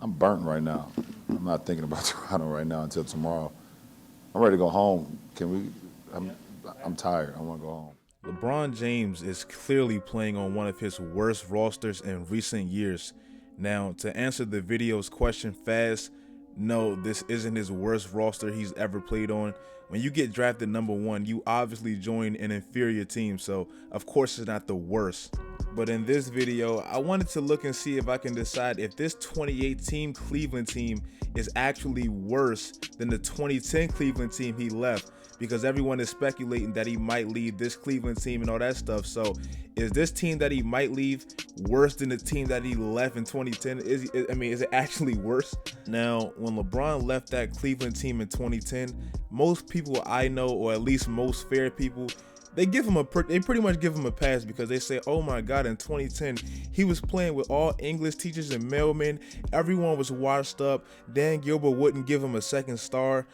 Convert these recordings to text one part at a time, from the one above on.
I'm burnt right now. I'm not thinking about Toronto right now until tomorrow. I'm ready to go home. Can we? I'm tired. I want to go home. LeBron James is clearly playing on one of his worst rosters in recent years. Now, to answer the video's question fast, no, this isn't his worst roster he's ever played on. When you get drafted number one, you obviously join an inferior team, so of course it's not the worst. But in this video, I wanted to look and see if I can decide if this 2018 Cleveland team is actually worse than the 2010 Cleveland team he left, because everyone is speculating that he might leave this Cleveland team and all that stuff. So is this team that he might leave worse than the team that he left in 2010? Is it actually worse? Now, when LeBron left that Cleveland team in 2010, most people I know, or at least most fair people, they pretty much give him a pass, because they say, oh my God, in 2010, he was playing with all English teachers and mailmen. Everyone was washed up. Dan Gilbert wouldn't give him a second star.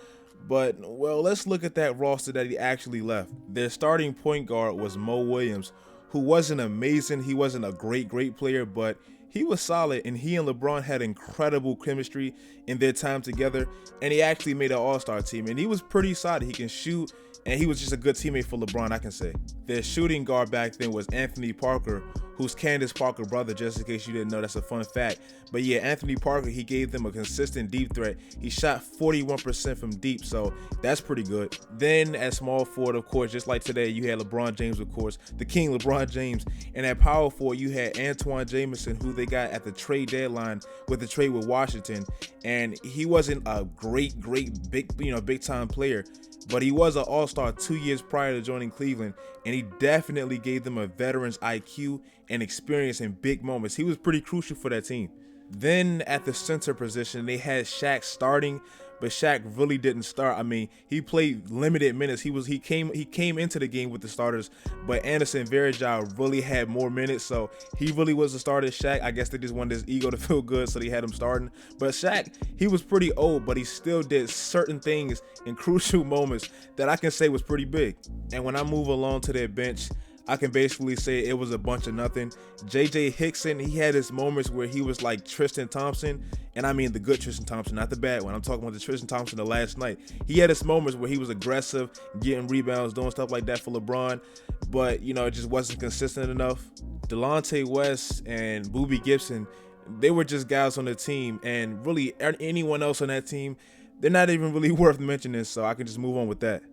But, well, let's look at that roster that he actually left. Their starting point guard was Mo Williams, who wasn't amazing. He wasn't a great player, but he was solid, and he and LeBron had incredible chemistry in their time together, and he actually made an all-star team, and he was pretty solid. He can shoot, and he was just a good teammate for LeBron, I can say. Their shooting guard back then was Anthony Parker, who's Candace Parker's brother, just in case you didn't know. That's a fun fact. But yeah, Anthony Parker, he gave them a consistent deep threat. He shot 41% from deep, so that's pretty good. Then at small forward, of course, just like today, you had LeBron James, of course, the king LeBron James. And at power forward, you had Antoine Jamison, who they got at the trade deadline with the trade with Washington. And he wasn't a great big time player, but he was an all-star 2 years prior to joining Cleveland, and he definitely gave them a veteran's IQ and experience in big moments. He was pretty crucial for that team. Then at the center position, they had Shaq starting, but Shaq really didn't start. I mean, he played limited minutes. He came into the game with the starters, but Anderson Varejao really had more minutes, so he really was the starter. Shaq, I guess they just wanted his ego to feel good, so they had him starting. But Shaq, he was pretty old, but he still did certain things in crucial moments that I can say was pretty big. And when I move along to their bench, I can basically say it was a bunch of nothing. JJ Hickson, he had his moments where he was like Tristan Thompson, and I mean the good Tristan Thompson, not the bad one. I'm talking about the Tristan Thompson of last night. He had his moments where he was aggressive, getting rebounds, doing stuff like that for LeBron, but it just wasn't consistent enough. Delonte West and Boobie Gibson, they were just guys on the team, and really anyone else on that team, they're not even really worth mentioning, so I can just move on with that.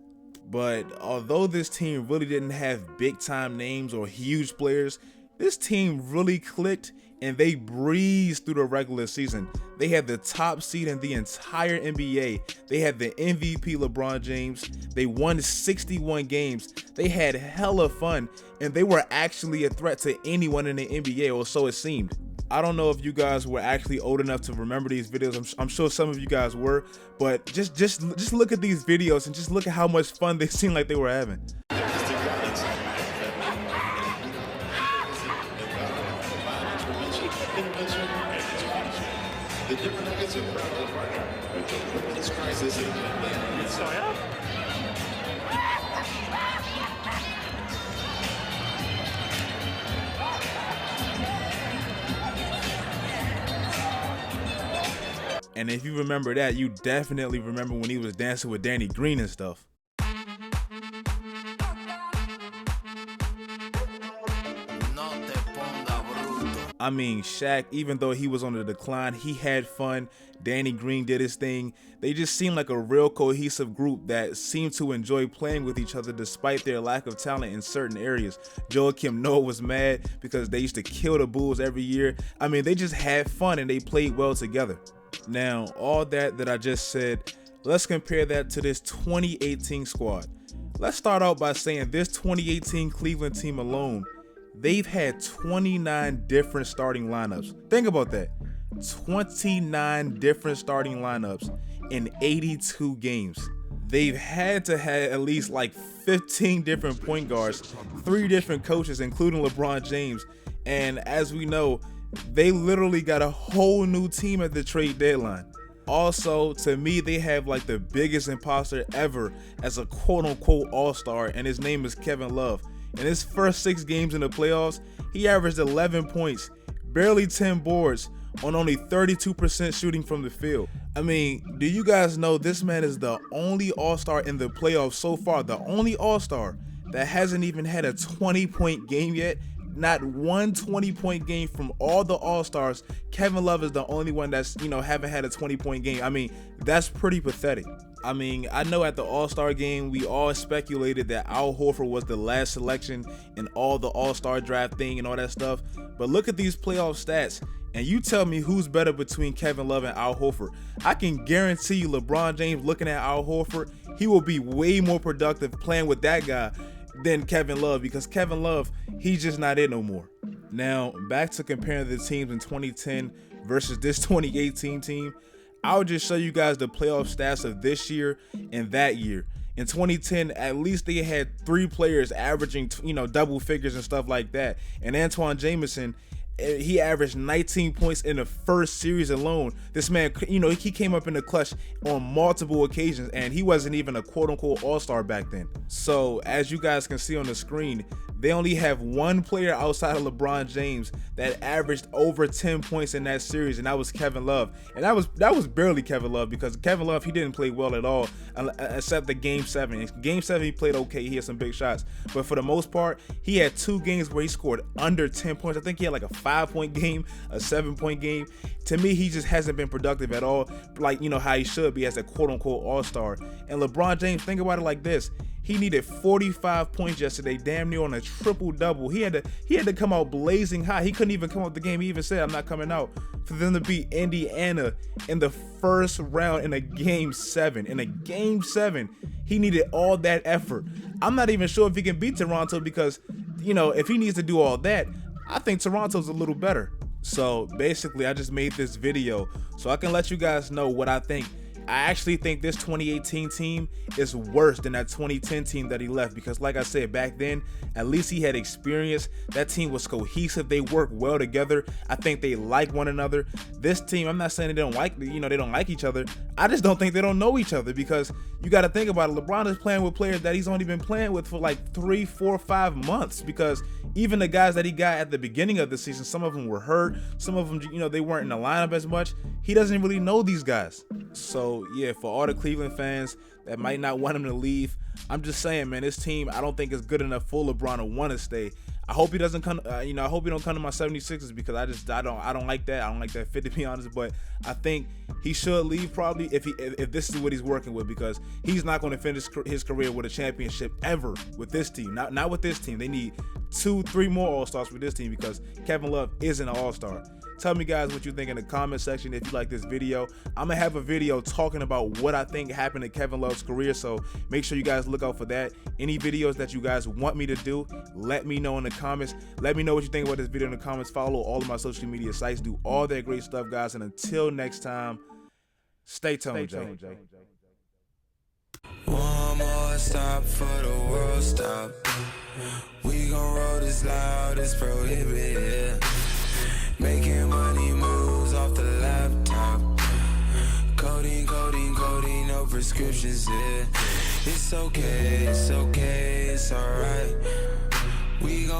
But although this team really didn't have big time names or huge players, this team really clicked and they breezed through the regular season. They had the top seed in the entire NBA. They had the MVP LeBron James. They won 61 games. They had hella fun, and they were actually a threat to anyone in the NBA, or so it seemed. I don't know if you guys were actually old enough to remember these videos. I'm sure some of you guys were, but just look at these videos and just look at how much fun they seem like they were having. And if you remember that, you definitely remember when he was dancing with Danny Green and stuff. I mean, Shaq, even though he was on the decline, he had fun. Danny Green did his thing. They just seemed like a real cohesive group that seemed to enjoy playing with each other despite their lack of talent in certain areas. Joakim Noah was mad because they used to kill the Bulls every year. I mean, they just had fun and they played well together. Now, all that I just said, let's compare that to this 2018 squad. Let's start out by saying this 2018 Cleveland team alone, they've had 29 different starting lineups. Think about that. 29 different starting lineups in 82 games. They've had to have at least like 15 different point guards, 3 different coaches, including LeBron James. And as we know, they literally got a whole new team at the trade deadline. Also, to me, they have like the biggest imposter ever as a quote-unquote all-star, and his name is Kevin Love. In his first 6 games in the playoffs, he averaged 11 points, barely 10 boards, on only 32% shooting from the field. I mean, do you guys know this man is the only All-Star in the playoffs so far, the only All-Star that hasn't even had a 20-point game yet? Not one 20-point game from all the All-Stars. Kevin Love is the only one that's, haven't had a 20-point game. I mean, that's pretty pathetic. I mean, I know at the All-Star game, we all speculated that Al Horford was the last selection in all the All-Star draft thing and all that stuff. But look at these playoff stats, and you tell me who's better between Kevin Love and Al Horford. I can guarantee you LeBron James looking at Al Horford, he will be way more productive playing with that guy than Kevin Love, because Kevin Love, he's just not it no more. Now, back to comparing the teams in 2010 versus this 2018 team, I'll just show you guys the playoff stats of this year and that year. In 2010, at least they had 3 players averaging, double figures and stuff like that. And Antoine Jameson, he averaged 19 points in the first series alone. This man, he came up in the clutch on multiple occasions, and he wasn't even a quote-unquote all-star back then. So as you guys can see on the screen, they only have one player outside of LeBron James that averaged over 10 points in that series, and that was Kevin Love. And that was barely Kevin Love, because Kevin Love, he didn't play well at all, except the Game 7. In Game 7, he played okay. He had some big shots. But for the most part, he had 2 games where he scored under 10 points. I think he had like a 5-point game, a 7-point game. To me, he just hasn't been productive at all, like, how he should be as a quote-unquote all-star. And LeBron James, think about it like this. He needed 45 points yesterday, damn near on a triple-double. He had to come out blazing hot. He couldn't even come out the game. He even said, "I'm not coming out," for them to beat Indiana in the first round in a Game 7. In a Game 7, he needed all that effort. I'm not even sure if he can beat Toronto, because, if he needs to do all that, I think Toronto's a little better. So basically, I just made this video so I can let you guys know what I think. I actually think this 2018 team is worse than that 2010 team that he left, because like I said, back then, at least he had experience. That team was cohesive. They worked well together. I think they like one another. This team, I'm not saying they don't like, they don't like each other. I just don't think they don't know each other, because you got to think about it. LeBron is playing with players that he's only been playing with for like 3, 4, 5 months, because even the guys that he got at the beginning of the season, some of them were hurt. Some of them, they weren't in the lineup as much. He doesn't really know these guys. So yeah, for all the Cleveland fans that might not want him to leave, I'm just saying, man, this team, I don't think is good enough for LeBron to want to stay. I hope he doesn't come. I hope he don't come to my 76ers, because I don't like that. I don't like that fit, to be honest. But I think he should leave probably if this is what he's working with, because he's not going to finish his career with a championship ever with this team. Not with this team. They need 2, 3 more All-Stars with this team, because Kevin Love isn't an All-Star. Tell me, guys, what you think in the comment section if you like this video. I'm going to have a video talking about what I think happened in Kevin Love's career, so make sure you guys look out for that. Any videos that you guys want me to do, let me know in the comments. Let me know what you think about this video in the comments. Follow all of my social media sites. Do all that great stuff, guys. And until next time, stay tuned, Jay. One more stop for the world stop. We gon' roll this loud, it's prohibited. Making money moves off the laptop. Coding, no prescriptions, yeah. It's okay, it's alright. We gon'